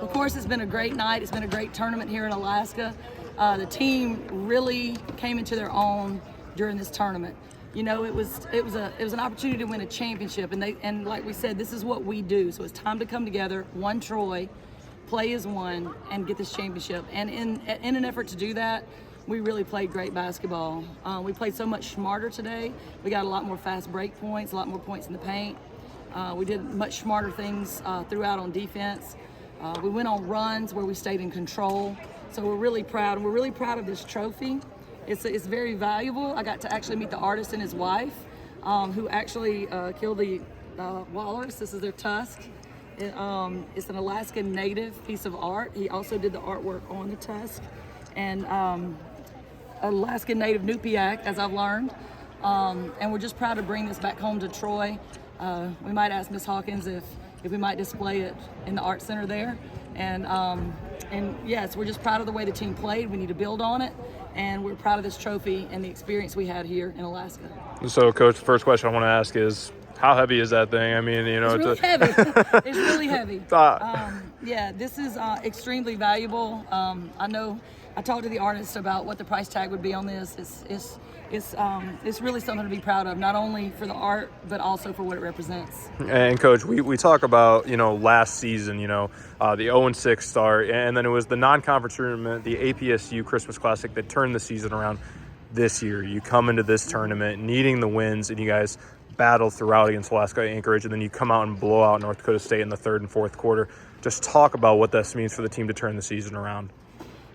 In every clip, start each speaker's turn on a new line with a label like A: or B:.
A: Of course, it's been a great night. It's been a great tournament here in Alaska. The team really came into their own during this tournament. You know, it was an opportunity to win a championship, and like we said, this is what we do. So it's time to come together, one Troy, play as one, and get this championship. And in an effort to do that, we really played great basketball. We played so much smarter today. We got a lot more fast break points, a lot more points in the paint. We did much smarter things throughout on defense. We went on runs where we stayed in control. So we're really proud, and we're really proud of this trophy. It's very valuable. I got to actually meet the artist and his wife, who actually killed the walrus. This is their tusk. It's an Alaskan native piece of art. He also did the artwork on the tusk. And Alaskan native Nupiaq, as I've learned. And we're just proud to bring this back home to Troy. We might ask Ms. Hawkins if we might display it in the art center there. And yes, we're just proud of the way the team played. We need to build on it. And we're proud of this trophy and the experience we had here in Alaska.
B: So, Coach, the first question I want to ask is, how heavy is that thing? I mean, you know,
A: it's really heavy. It's really heavy. Yeah, this is extremely valuable. I know I talked to the artist about what the price tag would be on this. It's really something to be proud of, not only for the art, but also for what it represents.
B: And Coach, we talk about, you know, last season, you know, the 0-6 start, and then it was the non-conference tournament, the APSU Christmas Classic, that turned the season around this year. You come into this tournament needing the wins, and you guys battle throughout against Alaska Anchorage, and then you come out and blow out North Dakota State in the third and fourth quarter. Just talk about what this means for the team to turn the season around.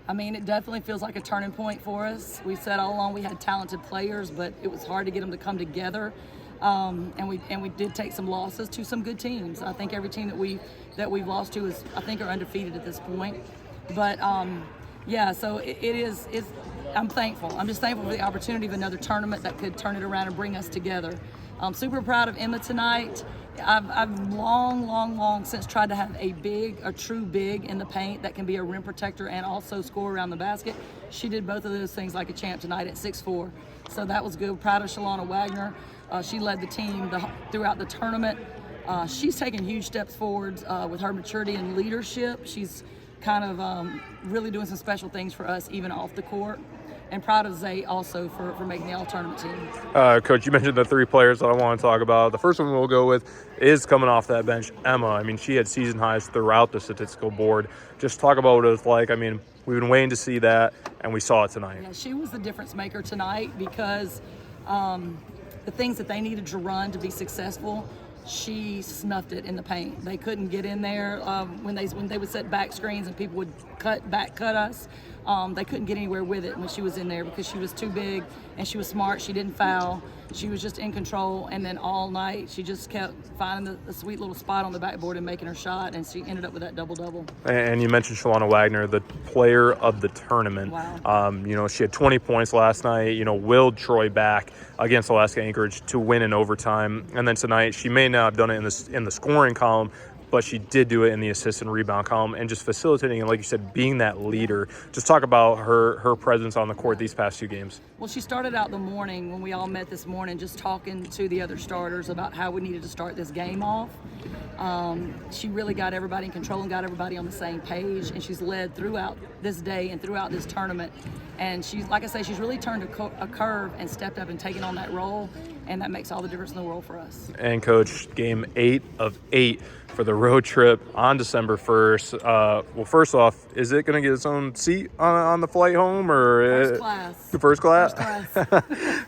A: I mean, it definitely feels like a turning point for us. We said all along we had talented players, but it was hard to get them to come together. And we did take some losses to some good teams. I think every team that we've lost to I think are undefeated at this point. But yeah, so I'm thankful. I'm just thankful for the opportunity of another tournament that could turn it around and bring us together. I'm super proud of Emma tonight. I've long since tried to have a true big in the paint that can be a rim protector and also score around the basket. She did both of those things like a champ tonight at 6'4". So that was good. Proud of Shalana Wagner. She led the team throughout the tournament. She's taken huge steps forward with her maturity and leadership. She's kind of really doing some special things for us even off the court. And proud of Zay also for making the all-tournament team.
B: Coach, you mentioned the three players that I want to talk about. The first one we'll go with is coming off that bench, Emma. I mean, she had season highs throughout the statistical board. Just talk about what it was like. I mean, we've been waiting to see that, and we saw it tonight.
A: Yeah, she was the difference maker tonight because the things that they needed to run to be successful, she snuffed it in the paint. They couldn't get in there when they would set back screens and people would cut us. They couldn't get anywhere with it when she was in there because she was too big and she was smart. She didn't foul. She was just in control. And then all night she just kept finding the sweet little spot on the backboard and making her shot. And she ended up with that double-double.
B: And you mentioned Shalana Wagner, the player of the tournament.
A: Wow.
B: You know, she had 20 points last night, you know, willed Troy back against Alaska Anchorage to win in overtime. And then tonight, she may not have done it in the scoring column, but she did do it in the assist and rebound column and just facilitating and, like you said, being that leader. Just talk about her presence on the court these past two games.
A: Well, she started out the morning when we all met this morning just talking to the other starters about how we needed to start this game off. She really got everybody in control and got everybody on the same page, and she's led throughout this day and throughout this tournament. And she's, like I say, she's really turned a curve and stepped up and taken on that role, and that makes all the difference in the world for us.
B: And, Coach, game 8 of 8 for the road trip on December 1st. Well, first off, is it going to get its own seat on the flight home? Or
A: First class.
B: First class?
A: First class.